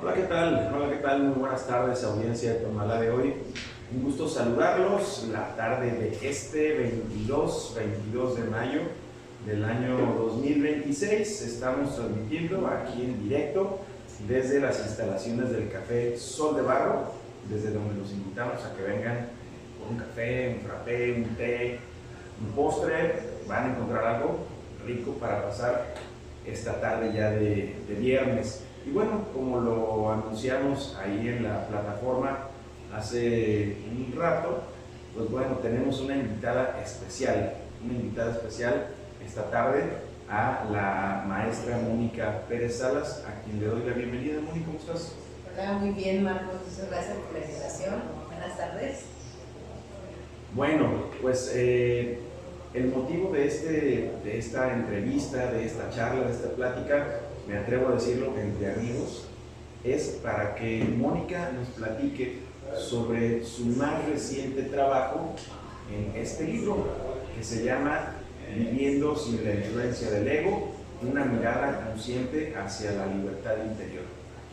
Hola, ¿qué tal? Hola, ¿qué tal? Muy buenas tardes, audiencia de Tonalá de hoy. Un gusto saludarlos la tarde de este 22 de mayo del año 2026. Estamos transmitiendo aquí en directo desde las instalaciones del Café Sol de Barro, desde donde los invitamos a que vengan por un café, un frappé, un té, un postre. Van a encontrar algo rico para pasar esta tarde ya de viernes. Y bueno, como lo anunciamos ahí en la plataforma hace un rato, pues bueno, tenemos una invitada especial esta tarde, a la maestra Mónica Pérez Salas, a quien le doy la bienvenida. Mónica, ¿cómo estás? Hola, muy bien, Marcos, muchas gracias por la invitación. Buenas tardes. Bueno, pues el motivo de esta entrevista, de esta charla, de esta plática, me atrevo a decirlo entre amigos, es para que Mónica nos platique sobre su más reciente trabajo en este libro, que se llama Viviendo sin la influencia del ego, una mirada consciente hacia la libertad interior.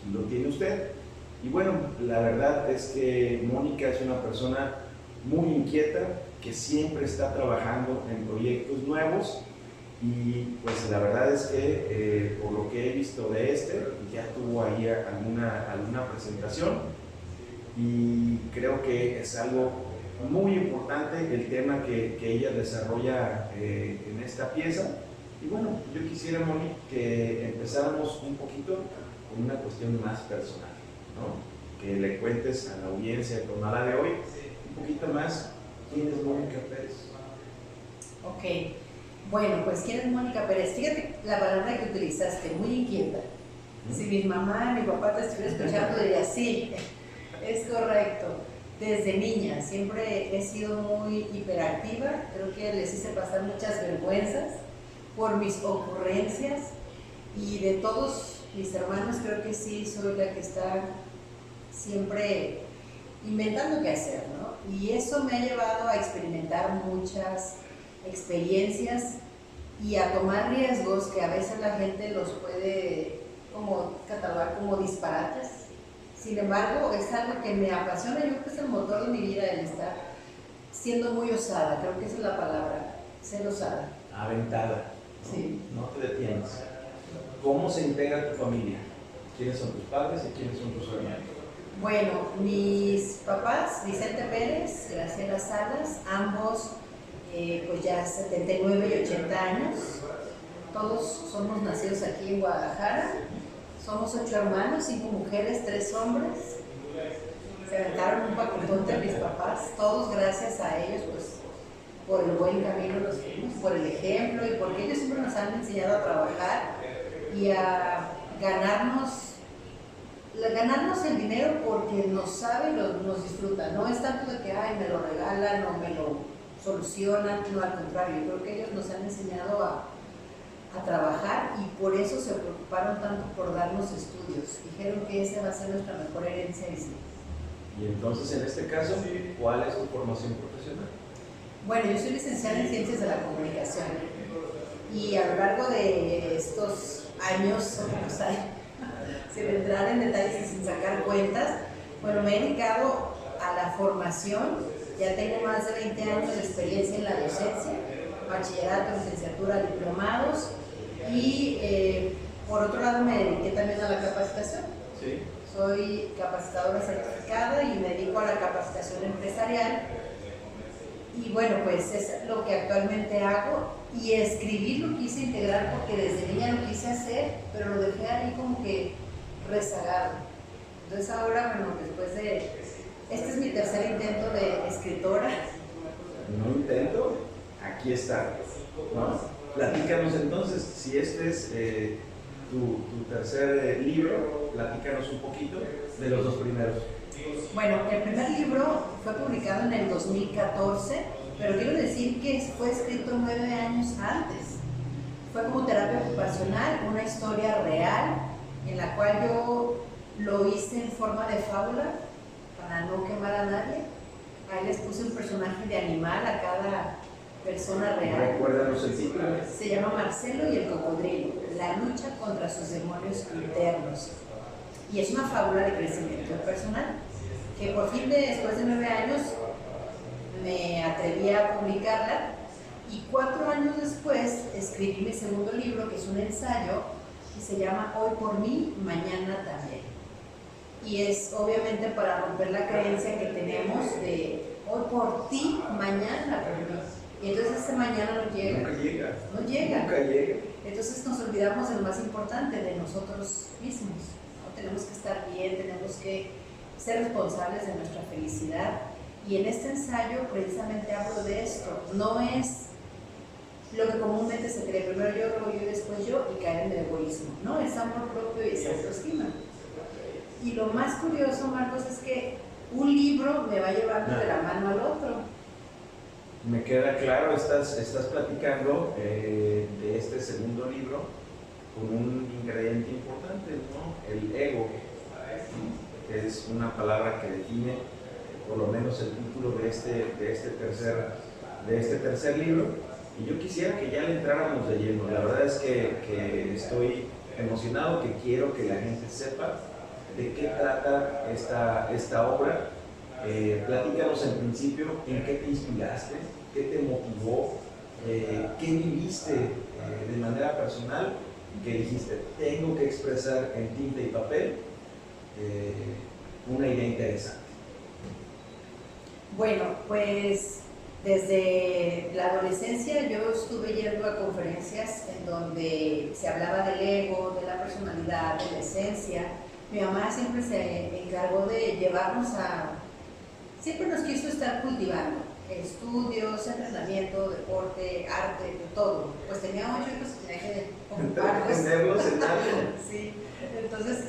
Aquí lo tiene usted. Y bueno, la verdad es que Mónica es una persona muy inquieta, que siempre está trabajando en proyectos nuevos, y pues la verdad es que por lo que he visto de ya tuvo ahí alguna presentación, y creo que es algo muy importante el tema que ella desarrolla en esta pieza. Y bueno, yo quisiera, Moni, que empezáramos un poquito con una cuestión más personal, ¿no? Que le cuentes a la audiencia de Tonalá de hoy un poquito más quién es Mónica Pérez. Ok, bueno, pues ¿quién es Mónica Pérez? Fíjate la palabra que utilizaste, muy inquieta. Si mi mamá y mi papá te estuvieran escuchando, diría sí, es correcto. Desde niña siempre he sido muy hiperactiva, creo que les hice pasar muchas vergüenzas por mis ocurrencias, y de todos mis hermanos creo que sí soy la que está siempre inventando qué hacer, ¿no? Y eso me ha llevado a experimentar muchas experiencias y a tomar riesgos que a veces la gente los puede como catalogar como disparates. Sin embargo, es algo que me apasiona. Yo creo que es el motor de mi vida, el estar siendo muy osada. Creo que esa es la palabra, ser osada. Aventada, ¿no? Sí. No te detienes. ¿Cómo se integra tu familia? ¿Quiénes son tus padres y quiénes son tus hermanos? Bueno, mis papás, Vicente Pérez, Graciela Salas, ambos pues ya 79 y 80 años. Todos somos nacidos aquí en Guadalajara. Somos 8 hermanos, 5 mujeres, 3 hombres. Se aventaron un paquetote mis papás, todos gracias a ellos, pues por el buen camino los fuimos, por el ejemplo, y porque ellos siempre nos han enseñado a trabajar y a ganarnos el dinero porque nos sabe y nos disfruta. No es tanto de que ay, me lo regalan o me lo solucionan, no, al contrario, yo creo que ellos nos han enseñado a trabajar, y por eso se preocuparon tanto por darnos estudios. Dijeron que esa va a ser nuestra mejor herencia. Y entonces, en este caso, ¿cuál es tu formación profesional? Bueno, yo soy licenciada en Ciencias de la Comunicación, y a lo largo de estos años, pues, sin entrar en detalles y sin sacar cuentas, bueno, me he dedicado a la formación. Ya tengo más de 20 años de experiencia en la docencia, bachillerato, licenciatura, diplomados, y por otro lado me dediqué también a la capacitación. Sí. Soy capacitadora certificada y me dedico a la capacitación empresarial. Y bueno, pues es lo que actualmente hago, y escribir lo quise integrar porque desde niña lo quise hacer, pero lo dejé ahí como que rezagado. Entonces ahora, bueno, después de... Este es mi tercer intento de escritora. No intento, aquí está, ¿no? Platícanos entonces, si este es tu tercer libro, platícanos un poquito de los dos primeros. Bueno, el primer libro fue publicado en el 2014, pero quiero decir que fue escrito 9 años antes. Fue como terapia ocupacional, una historia real, en la cual yo lo hice en forma de fábula para no quemar a nadie. Ahí les puse un personaje de animal a cada persona real. Recuérdanos el título. Se llama Marcelo y el cocodrilo, la lucha contra sus demonios internos. y es una fábula de crecimiento personal, que por fin después de 9 años me atreví a publicarla, y 4 años después escribí mi segundo libro, que es un ensayo, que se llama Hoy por mí, mañana también. Y es obviamente para romper la creencia que tenemos de hoy por ti, mañana por mí. Y entonces ese mañana no llega. Nunca llega. No llega. Nunca llega. Entonces nos olvidamos de lo más importante, de nosotros mismos, ¿no? Tenemos que estar bien, tenemos que ser responsables de nuestra felicidad. Y en este ensayo precisamente hablo de esto. No es lo que comúnmente se cree, primero yo, luego yo y después yo, y caer en el egoísmo. No, es amor propio y es autoestima. Y lo más curioso, Marcos, es que un libro me va llevando de la mano al otro. Me queda claro, estás platicando de este segundo libro con un ingrediente importante, ¿no? El ego, que es una palabra que define por lo menos el título de este tercer libro. Y yo quisiera que ya le entráramos de lleno. La verdad es que estoy emocionado, que quiero que la gente sepa de qué trata esta obra. Platícanos en principio en qué te inspiraste, qué te motivó, qué viviste de manera personal, que dijiste, tengo que expresar en tinta y papel una idea interesante. Bueno, pues desde la adolescencia yo estuve yendo a conferencias en donde se hablaba del ego, de la personalidad, de la esencia. Mi mamá siempre se encargó de llevarnos siempre nos quiso estar cultivando estudios, entrenamiento, deporte, arte, de todo. Pues tenía 8 hijos y tenía que ocuparlos. Sí. Entonces,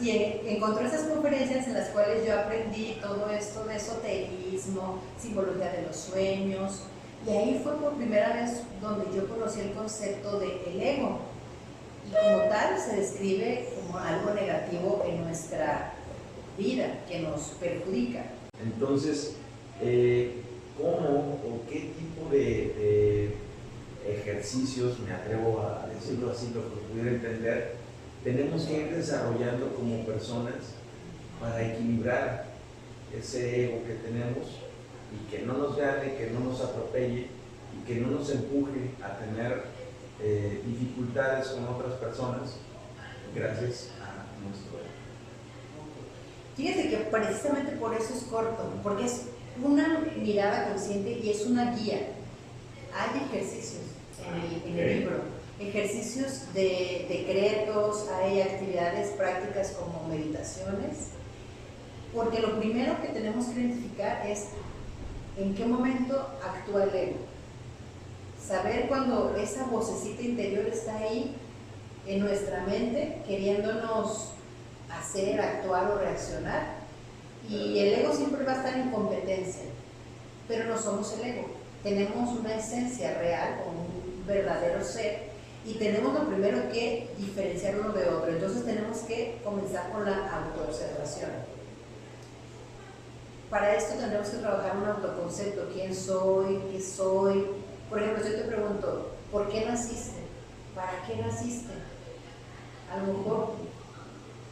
encontró esas conferencias en las cuales yo aprendí todo esto de esoterismo, simbología de los sueños, y ahí fue por primera vez donde yo conocí el concepto de el ego. Y como tal se describe como algo negativo en nuestra vida, que nos perjudica. Entonces, ¿cómo o qué tipo de ejercicios, me atrevo a decirlo así, lo que pudiera entender, tenemos que ir desarrollando como personas para equilibrar ese ego que tenemos y que no nos gane, que no nos atropelle y que no nos empuje a tener dificultades con otras personas gracias a nuestro ego? Fíjate que precisamente por eso es corto, porque es una mirada consciente y es una guía. Hay ejercicios en el libro, ejercicios de decretos, hay actividades prácticas como meditaciones, porque lo primero que tenemos que identificar es en qué momento actúa el ego. Saber cuando esa vocecita interior está ahí en nuestra mente queriéndonos hacer, actuar o reaccionar, y el ego siempre va a estar en competencia, pero no somos el ego, tenemos una esencia real o un verdadero ser, y tenemos lo primero que diferenciar uno de otro. Entonces tenemos que comenzar con la autoobservación. Para esto tendremos que trabajar un autoconcepto: quién soy, qué soy. Por ejemplo, si yo te pregunto, ¿por qué naciste? ¿Para qué naciste? A lo mejor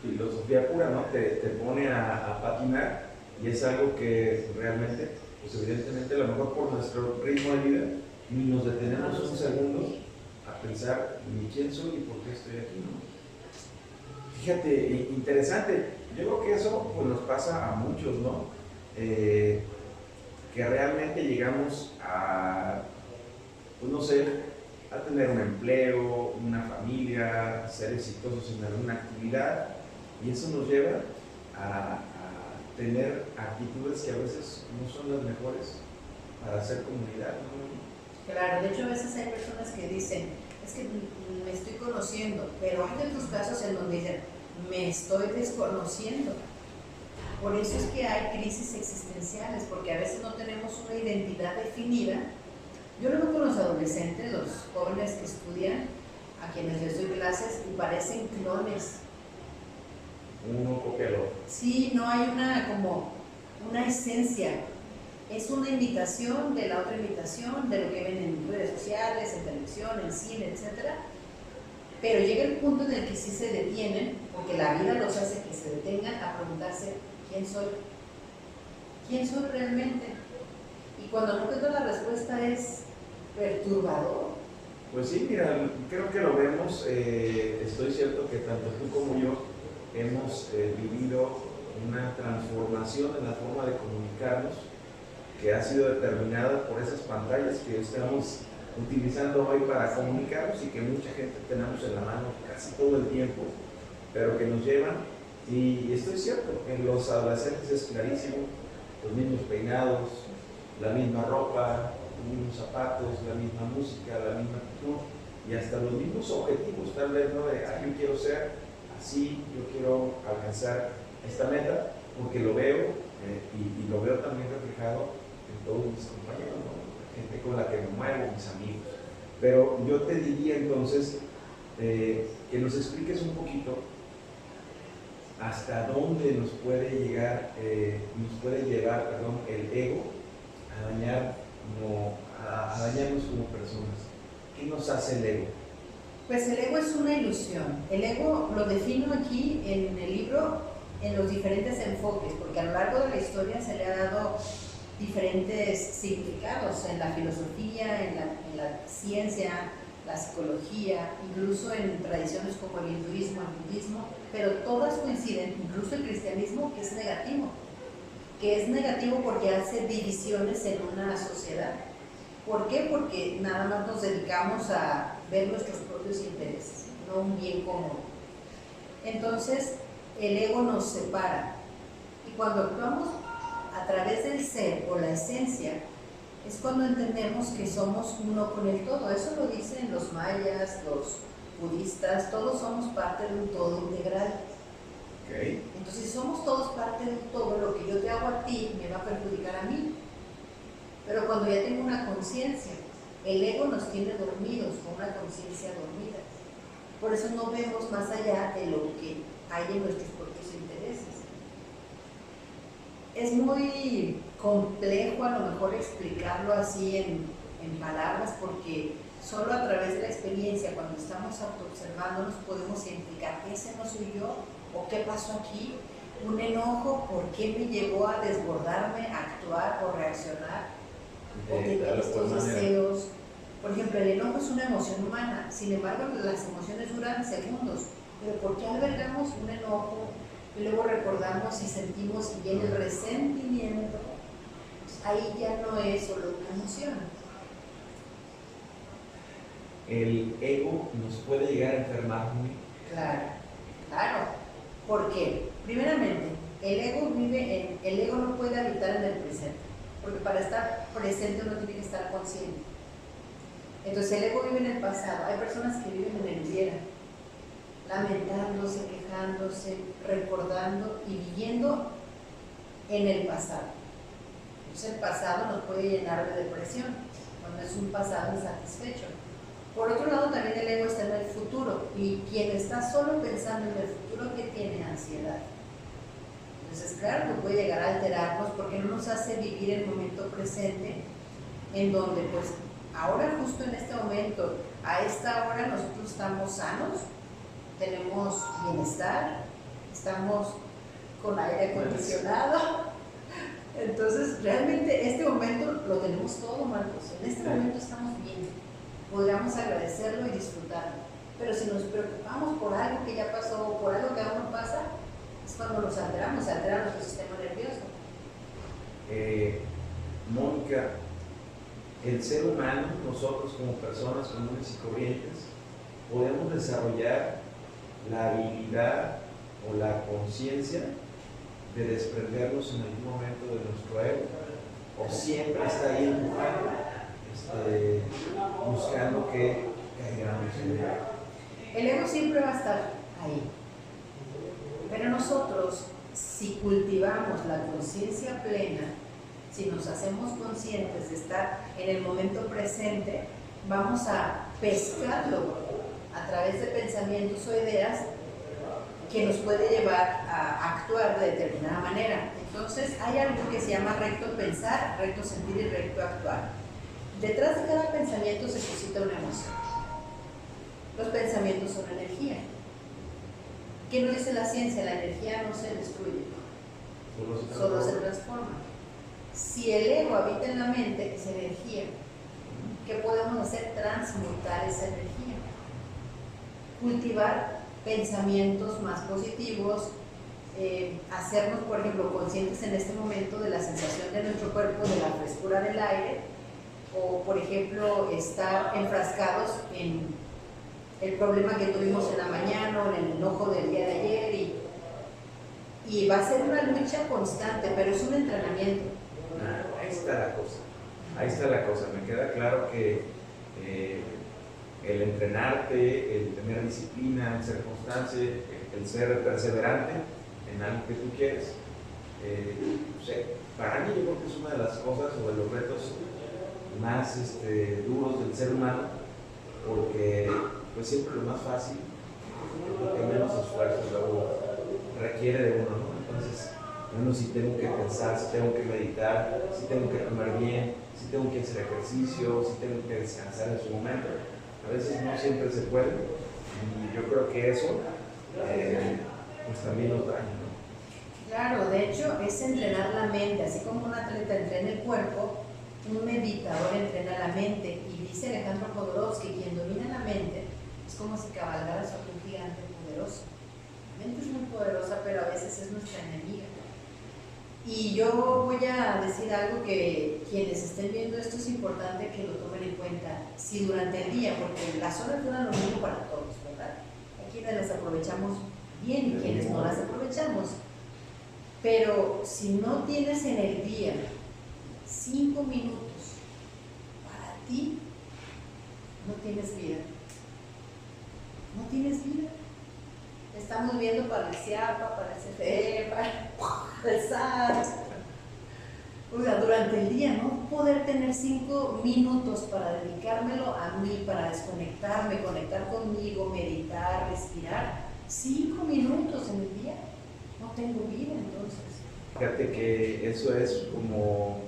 filosofía pura, ¿no? Te pone a patinar, y es algo que realmente, pues evidentemente, a lo mejor por nuestro ritmo de vida, ni nos detenemos un segundo a pensar ni quién soy y por qué estoy aquí, ¿no? Fíjate, interesante. Yo creo que eso pues, nos pasa a muchos, ¿no? Que realmente llegamos a, pues no sé, a tener un empleo, una familia, ser exitosos en alguna actividad, y eso nos lleva a tener actitudes que a veces no son las mejores para hacer comunidad, ¿no? Claro, de hecho a veces hay personas que dicen, es que me estoy conociendo, pero hay otros casos en donde dicen, me estoy desconociendo. Por eso es que hay crisis existenciales, porque a veces no tenemos una identidad definida. Yo lo veo con los adolescentes, los jóvenes que estudian, a quienes les doy clases, y parecen clones. Uno copia al otro. Sí, no hay una esencia. Es una imitación de la otra imitación, de lo que ven en redes sociales, en televisión, en cine, etc. Pero llega el punto en el que sí se detienen, porque la vida los hace que se detengan preguntarse, ¿quién soy? ¿Quién soy realmente? Y cuando no encuentro la respuesta es perturbador. Pues sí, mira, creo que lo vemos, estoy cierto que tanto tú como yo hemos vivido una transformación en la forma de comunicarnos que ha sido determinada por esas pantallas que estamos utilizando hoy para comunicarnos y que mucha gente tenemos en la mano casi todo el tiempo, pero que nos llevan, y estoy cierto, en los adolescentes es clarísimo, los mismos peinados, la misma ropa, los mismos zapatos, la misma música, la misma actitud y hasta los mismos objetivos, tal vez, ¿no? De, yo quiero ser así, yo quiero alcanzar esta meta, porque lo veo y lo veo también reflejado en todos mis compañeros, ¿no? La gente con la que me muevo, mis amigos. Pero yo te diría entonces que nos expliques un poquito hasta dónde nos puede llegar, perdón, el ego a dañarnos como personas. ¿Qué nos hace el ego? Pues el ego es una ilusión. El ego lo defino aquí en el libro en los diferentes enfoques, porque a lo largo de la historia se le ha dado diferentes significados en la filosofía, en la ciencia, la psicología, incluso en tradiciones como el hinduismo, el budismo, pero todas coinciden, incluso el cristianismo, que es negativo porque hace divisiones en una sociedad. ¿Por qué? Porque nada más nos dedicamos a ver nuestros propios intereses, no un bien común. Entonces, el ego nos separa. Y cuando actuamos a través del ser o la esencia, es cuando entendemos que somos uno con el todo. Eso lo dicen los mayas, los budistas, todos somos parte de un todo integral. Okay. Entonces, si somos todos parte de un todo, lo que yo te hago a ti me va a perjudicar a mí. Pero cuando ya tengo una conciencia, el ego nos tiene dormidos, con una conciencia dormida. Por eso no vemos más allá de lo que hay en nuestros propios intereses. Es muy complejo a lo mejor explicarlo así en palabras, porque solo a través de la experiencia, cuando estamos autoobservándonos, podemos identificar ese no soy yo, o qué pasó aquí, un enojo, por qué me llevó a desbordarme, a actuar o reaccionar, o tener estos deseos. Por ejemplo, el enojo es una emoción humana, sin embargo las emociones duran segundos, pero ¿por qué albergamos un enojo y luego recordamos y sentimos y viene el resentimiento? Ahí ya no es solo una emoción. El ego nos puede llegar a enfermar muy. Claro. ¿Por qué? Primeramente, el ego no puede habitar en el presente, porque para estar presente uno tiene que estar consciente. Entonces el ego vive en el pasado. Hay personas que viven en el hubiera, lamentándose, quejándose, recordando y viviendo en el pasado. Entonces el pasado nos puede llenar de depresión, cuando es un pasado insatisfecho. Por otro lado, también el ego está en el futuro, y quien está solo pensando en el futuro, que tiene ansiedad. Entonces, claro, que puede llegar a alterarnos porque no nos hace vivir el momento presente, en donde, pues, ahora, justo en este momento, a esta hora, nosotros estamos sanos, tenemos bienestar, estamos con aire acondicionado. Entonces, realmente, este momento lo tenemos todo, Marcos. En este momento estamos bien. Podríamos agradecerlo y disfrutarlo. Pero si nos preocupamos por algo que ya pasó o por algo que aún no pasa, es cuando nos alteramos, se altera nuestro sistema nervioso. Mónica, el ser humano, nosotros como personas comunes y corrientes, podemos desarrollar la habilidad o la conciencia de desprendernos en algún momento de nuestro ego, o siempre está ahí empujando, buscando que caigamos en él. El ego siempre va a estar ahí, pero nosotros, si cultivamos la conciencia plena, si nos hacemos conscientes de estar en el momento presente, vamos a pescarlo a través de pensamientos o ideas que nos puede llevar a actuar de determinada manera. Entonces hay algo que se llama recto pensar, recto sentir y recto actuar. Detrás de cada pensamiento se suscita una emoción. Los pensamientos son energía. ¿Qué nos dice la ciencia? La energía no se destruye, solo se transforma. Si el ego habita en la mente, es energía. ¿Qué podemos hacer? Transmutar esa energía. Cultivar pensamientos más positivos, hacernos, por ejemplo, conscientes en este momento de la sensación de nuestro cuerpo, de la frescura del aire, o, por ejemplo, estar enfrascados en el problema que tuvimos en la mañana o en el enojo del día de ayer, y va a ser una lucha constante, pero es un entrenamiento. Ahí está la cosa, me queda claro que el entrenarte, el tener disciplina, el ser constante, el ser perseverante en algo que tú quieres, no sé, para mí yo creo que es una de las cosas o de los retos más duros del ser humano, porque pues siempre lo más fácil, lo que menos esfuerzo luego requiere de uno, ¿no? Entonces, bueno, si tengo que pensar, si tengo que meditar, si tengo que comer bien, si tengo que hacer ejercicio, si tengo que descansar en su momento, a veces no siempre se puede, y yo creo que eso pues también nos daña, ¿no? Claro, de hecho es entrenar la mente, así como un atleta entrena el cuerpo, un meditador entrena la mente, y dice Alejandro Jodorowsky, quien domina la mente es como si cabalgara sobre un gigante poderoso. La mente es muy poderosa, pero a veces es nuestra enemiga. Y yo voy a decir algo que quienes estén viendo esto es importante que lo tomen en cuenta. Si durante el día, porque las horas duran lo mismo para todos, ¿verdad? Hay quienes las aprovechamos bien y quienes no las aprovechamos. Pero si no tienes en el día 5 minutos para ti, no tienes vida. No tienes vida. Estamos viendo para el CIAPA, para el CFE, para el SAT. O sea, durante el día, no poder tener 5 minutos para dedicármelo a mí, para desconectarme, conectar conmigo, meditar, respirar. 5 minutos en el día. No tengo vida, entonces. Fíjate que eso es como...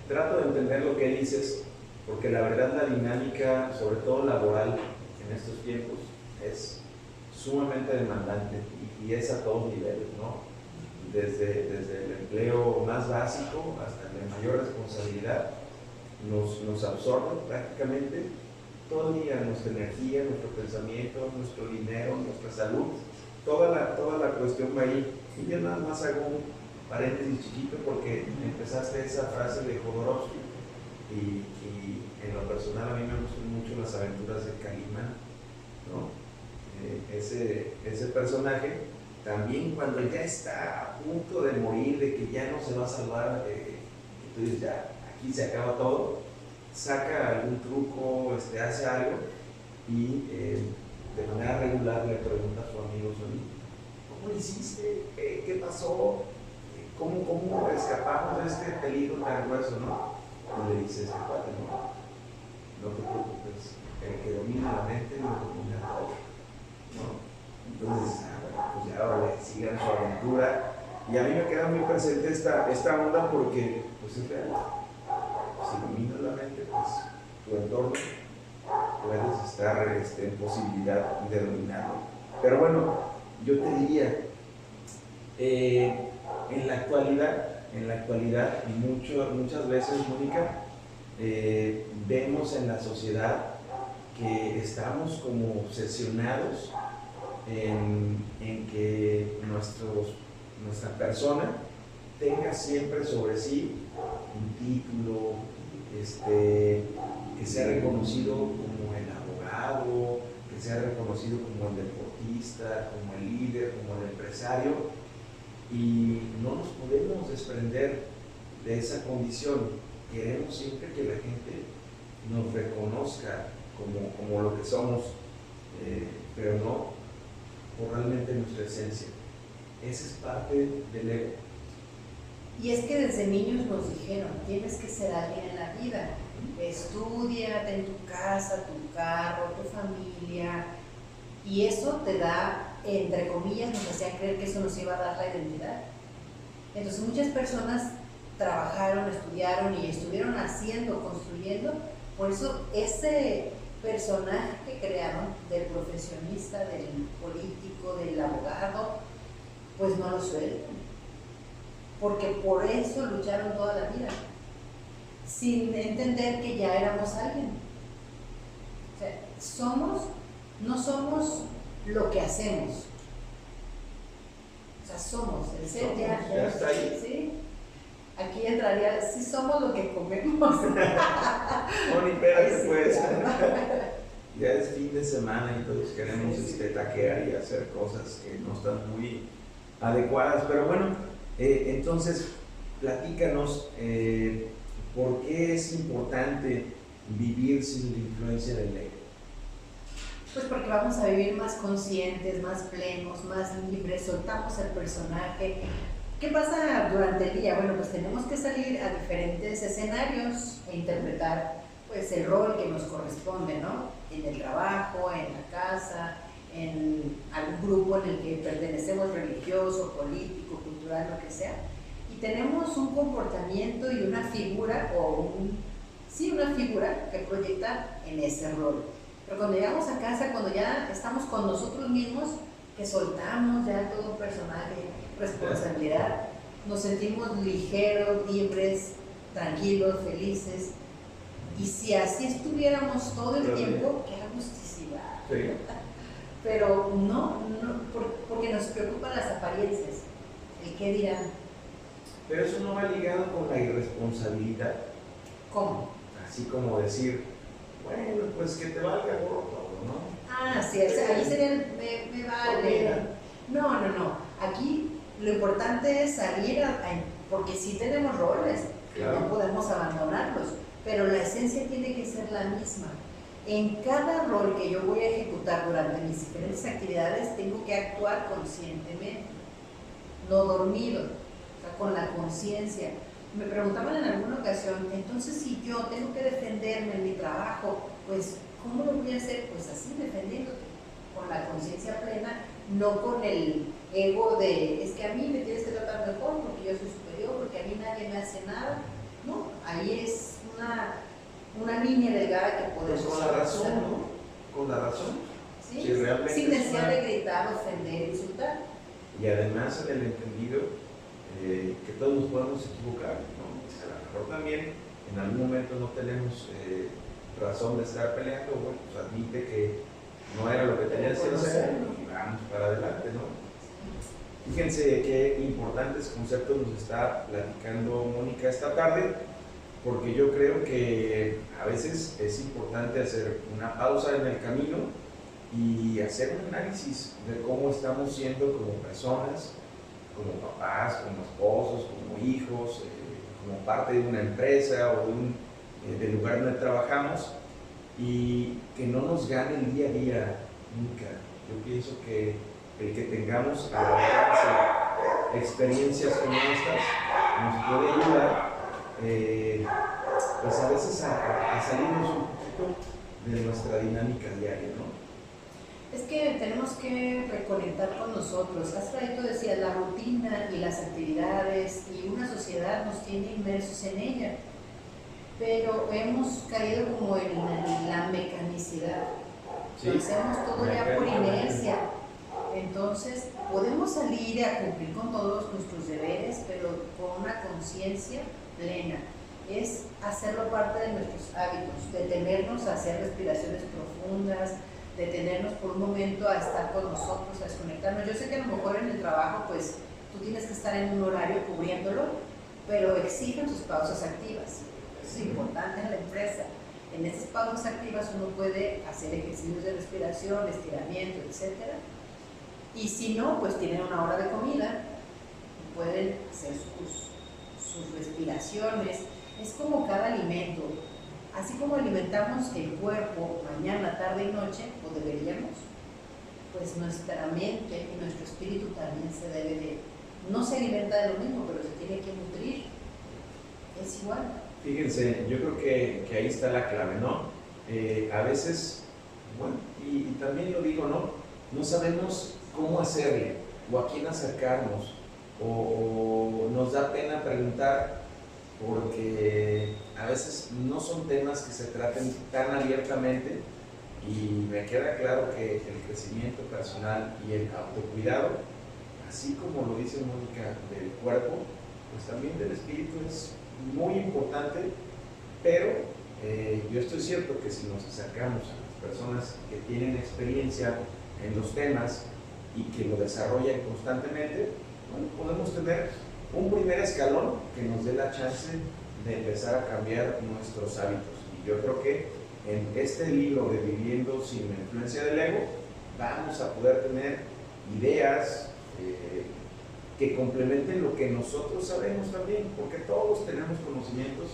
Trato de entender lo que dices, porque la verdad la dinámica, sobre todo laboral, en estos tiempos, es sumamente demandante y es a todos niveles, ¿no? Desde el empleo más básico hasta el de mayor responsabilidad, nos absorbe prácticamente todo el día nuestra energía, nuestro pensamiento, nuestro dinero, nuestra salud, toda la cuestión va ahí. Y yo nada más hago un paréntesis chiquito porque empezaste esa frase de Jodorowsky y en lo personal a mí me gustan mucho las aventuras de Calimán, ¿no? Ese personaje también cuando ya está a punto de morir, de que ya no se va a salvar, que tú dices ya, aquí se acaba todo, saca algún truco, hace algo y de manera regular le pregunta a su amigo Sony, ¿cómo lo hiciste? ¿Qué pasó? ¿Cómo escapamos de este peligro tan grueso, no? Y le dice este cuate, no te preocupes, el que domina la mente no domina todo, ¿no? Entonces, bueno, pues ya ahora le sigan su aventura, y a mí me queda muy presente esta onda porque, pues es real, si dominas la mente, pues tu entorno puedes estar en posibilidad de dominarlo. Pero bueno, yo te diría, en la actualidad muchas veces, Mónica, vemos en la sociedad que estamos como obsesionados en que nuestra persona tenga siempre sobre sí un título, que sea reconocido como el abogado, que sea reconocido como el deportista, como el líder, como el empresario, y no nos podemos desprender de esa condición. Queremos siempre que la gente nos reconozca como lo que somos, pero no por realmente nuestra esencia. Esa es parte del ego. Y es que desde niños nos dijeron, tienes que ser alguien en la vida. Estudia, ten tu casa, tu carro, tu familia. Y eso te da, entre comillas, nos hacía creer que eso nos iba a dar la identidad. Entonces muchas personas trabajaron, estudiaron y estuvieron haciendo, construyendo. Por eso ese personaje que crearon del profesionista, del político, del abogado, pues pues no lo sueltan, porque por eso lucharon toda la vida, sin entender que ya éramos alguien. O sea, no somos lo que hacemos, o sea, somos, el ser ya está ahí. ¿sí? Aquí entraría, sí somos lo que comemos. Moni, espérate, Sí, pues. claro. Ya es fin de semana y todos queremos taquear y hacer cosas que no están muy adecuadas, pero bueno, entonces platícanos por qué es importante vivir sin la influencia del ego. Pues porque vamos a vivir más conscientes, más plenos, más libres, soltamos el personaje. ¿Qué pasa durante el día? Bueno, pues tenemos que salir a diferentes escenarios e interpretar pues el rol que nos corresponde, ¿no? En el trabajo, en la casa, en algún grupo en el que pertenecemos, religioso, político, cultural, lo que sea. Y tenemos un comportamiento y una figura, una figura que proyectar en ese rol. Pero cuando llegamos a casa, cuando ya estamos con nosotros mismos, que soltamos ya todo personaje, responsabilidad, nos sentimos ligeros, libres, tranquilos, felices. Y si así estuviéramos todo el tiempo, qué agusticidad. Sí. Pero no, porque nos preocupan las apariencias, el qué dirán. Pero eso no va ligado con la irresponsabilidad. ¿Cómo? Así como decir, bueno, pues que te valga gorro todo, ¿no? Ah, sí, o sea, ahí sería el me vale. No. Aquí lo importante es salir porque sí tenemos roles, claro. No podemos abandonarlos, pero la esencia tiene que ser la misma. En cada rol que yo voy a ejecutar durante mis diferentes actividades, tengo que actuar conscientemente, no dormido, o sea, con la conciencia. Me preguntaban en alguna ocasión, entonces si yo tengo que defenderme en mi trabajo, pues ¿cómo lo voy a hacer? Pues así, defendiéndote, con la conciencia plena, no con el ego de, es que a mí me tienes que tratar mejor porque yo soy superior, porque a mí nadie me hace nada. No, ahí es una línea delgada que podemos... Pues con la razón, ¿no? Con la razón. ¿Sí? Si realmente sin necesidad de gritar, ofender, insultar. Y además en el entendido que todos nos podemos equivocar, ¿no? A lo mejor también en algún momento no tenemos razón de estar peleando, bueno, pues admite que no era lo que tenías que hacer y vamos para adelante, ¿no? Fíjense qué importantes conceptos nos está platicando Mónica esta tarde, porque yo creo que a veces es importante hacer una pausa en el camino y hacer un análisis de cómo estamos siendo como personas, como papás, como esposos, como hijos, como parte de una empresa o del lugar donde trabajamos, y que no nos gane el día a día nunca. Yo pienso que el que tengamos al alcance experiencias como estas nos puede ayudar pues a veces a salirnos un poquito de nuestra dinámica diaria, ¿no? Es que tenemos que reconectar con nosotros. Hace rato decía, la rutina y las actividades y una sociedad nos tiene inmersos en ella, pero hemos caído como en la mecanicidad. Sí. Lo hacemos todo ya por inercia. Entonces, podemos salir a cumplir con todos nuestros deberes, pero con una conciencia plena. Es hacerlo parte de nuestros hábitos, detenernos a hacer respiraciones profundas, detenernos por un momento a estar con nosotros, a desconectarnos. Yo sé que a lo mejor en el trabajo, pues, tú tienes que estar en un horario cubriéndolo, pero exigen tus pausas activas. Eso es importante en la empresa. En esas pausas activas uno puede hacer ejercicios de respiración, estiramiento, etc. Y si no, pues tienen una hora de comida y pueden hacer sus respiraciones. Es como cada alimento. Así como alimentamos el cuerpo mañana, tarde y noche, o deberíamos, pues nuestra mente y nuestro espíritu también se debe de, no se alimenta de lo mismo, pero se tiene que nutrir. Es igual. Fíjense, yo creo que ahí está la clave, ¿no? A veces, bueno, y también lo digo, ¿no? No sabemos cómo hacerle, o a quién acercarnos, o nos da pena preguntar, porque a veces no son temas que se traten tan abiertamente, y me queda claro que el crecimiento personal y el autocuidado así como lo dice Mónica del cuerpo, pues también del espíritu es muy importante, pero yo estoy cierto que si nos acercamos a las personas que tienen experiencia en los temas y que lo desarrollan constantemente, bueno, podemos tener un primer escalón que nos dé la chance de empezar a cambiar nuestros hábitos. Y yo creo que en este libro de Viviendo sin la influencia del ego, vamos a poder tener ideas que complementen lo que nosotros sabemos también, porque todos tenemos conocimientos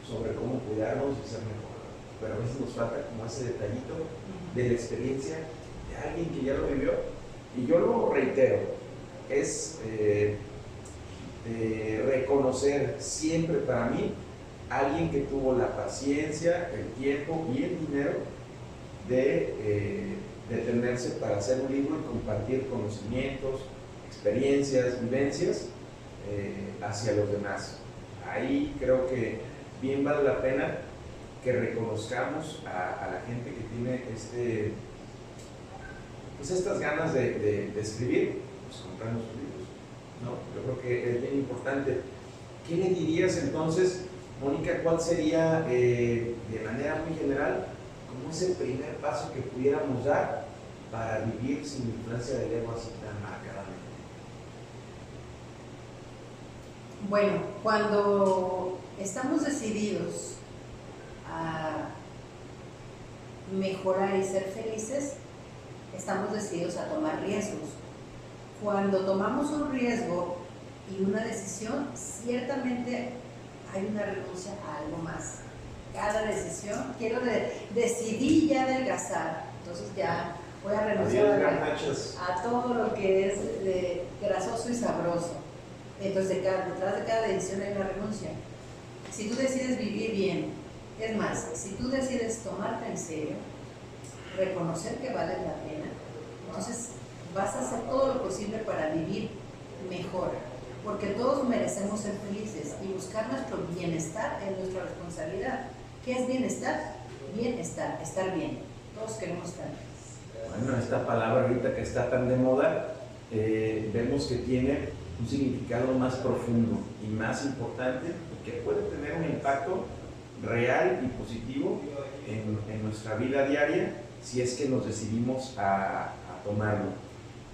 sobre cómo cuidarnos y ser mejor, pero a veces nos falta como ese detallito de la experiencia de alguien que ya lo vivió. Y yo lo reitero, es reconocer siempre para mí alguien que tuvo la paciencia, el tiempo y el dinero de detenerse para hacer un libro y compartir conocimientos, experiencias, vivencias hacia los demás. Ahí creo que bien vale la pena que reconozcamos a la gente que tiene pues estas ganas de escribir, pues comprando sus libros, ¿no? Yo creo que es bien importante. ¿Qué le dirías entonces, Mónica, cuál sería de manera muy general como ese primer paso que pudiéramos dar para vivir sin influencia del ego así tan marcadamente? Bueno, cuando estamos decididos a mejorar y ser felices, estamos decididos a tomar riesgos. Cuando tomamos un riesgo y una decisión, ciertamente hay una renuncia a algo más. Cada decisión, decidí ya adelgazar, entonces ya voy a renunciar a todo lo que es grasoso y sabroso. Entonces detrás de cada decisión hay una renuncia. Si tú decides vivir bien, es más, si tú decides tomarte en serio, reconocer que vale la pena, entonces vas a hacer todo lo posible para vivir mejor, porque todos merecemos ser felices y buscar nuestro bienestar es nuestra responsabilidad. ¿Qué es bienestar? Bienestar, estar bien. Todos queremos estar bien. Bueno, esta palabra ahorita que está tan de moda, vemos que tiene un significado más profundo y más importante, que puede tener un impacto real y positivo en nuestra vida diaria si es que nos decidimos a tomarlo.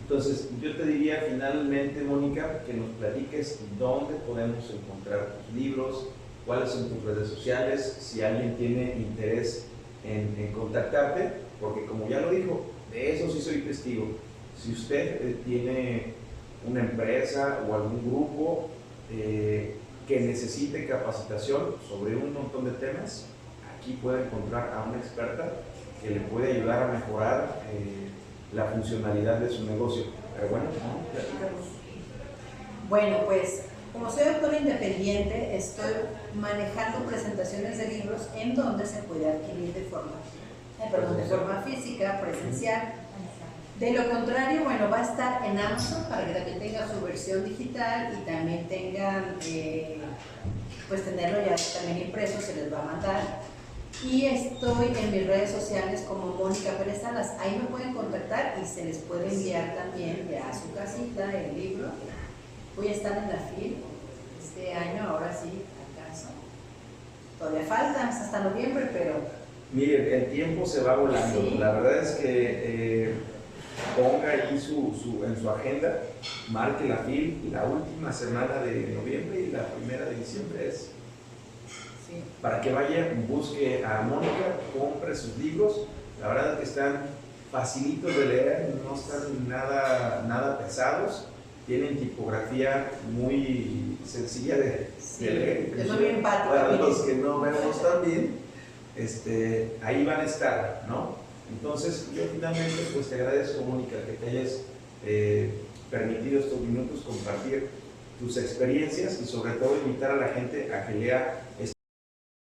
Entonces, yo te diría finalmente, Mónica, que nos platiques dónde podemos encontrar tus libros, cuáles son tus redes sociales, si alguien tiene interés en contactarte, porque como ya lo dijo, de eso sí soy testigo. Si usted tiene una empresa o algún grupo que necesite capacitación sobre un montón de temas, aquí puede encontrar a una experta que le puede ayudar a mejorar la funcionalidad de su negocio. Pero bueno, platícanos. Bueno, pues como soy autora independiente, estoy manejando presentaciones de libros en donde se puede adquirir de forma física, presencial. De lo contrario, bueno, va a estar en Amazon para que también tenga su versión digital y también tengan, pues tenerlo ya también impreso, se les va a mandar. Y estoy en mis redes sociales como Mónica Pérez Salas. Ahí me pueden contactar y se les puede enviar también ya a su casita el libro. Voy a estar en la FIL este año, ahora sí, acaso. Todavía falta, hasta noviembre, pero... Miren, el tiempo se va volando. Sí. La verdad es que ponga ahí en su agenda, marque la FIL, la última semana de noviembre y la primera de diciembre es. Sí. Para que vaya, busque a Mónica, compre sus libros. La verdad es que están facilitos de leer, no están nada pesados. Tienen tipografía muy sencilla de leer. Es muy empático. Para los que no vemos tan bien, ahí van a estar, ¿no? Entonces, yo finalmente pues te agradezco, Mónica, que te hayas permitido estos minutos compartir tus experiencias y sobre todo invitar a la gente a que lea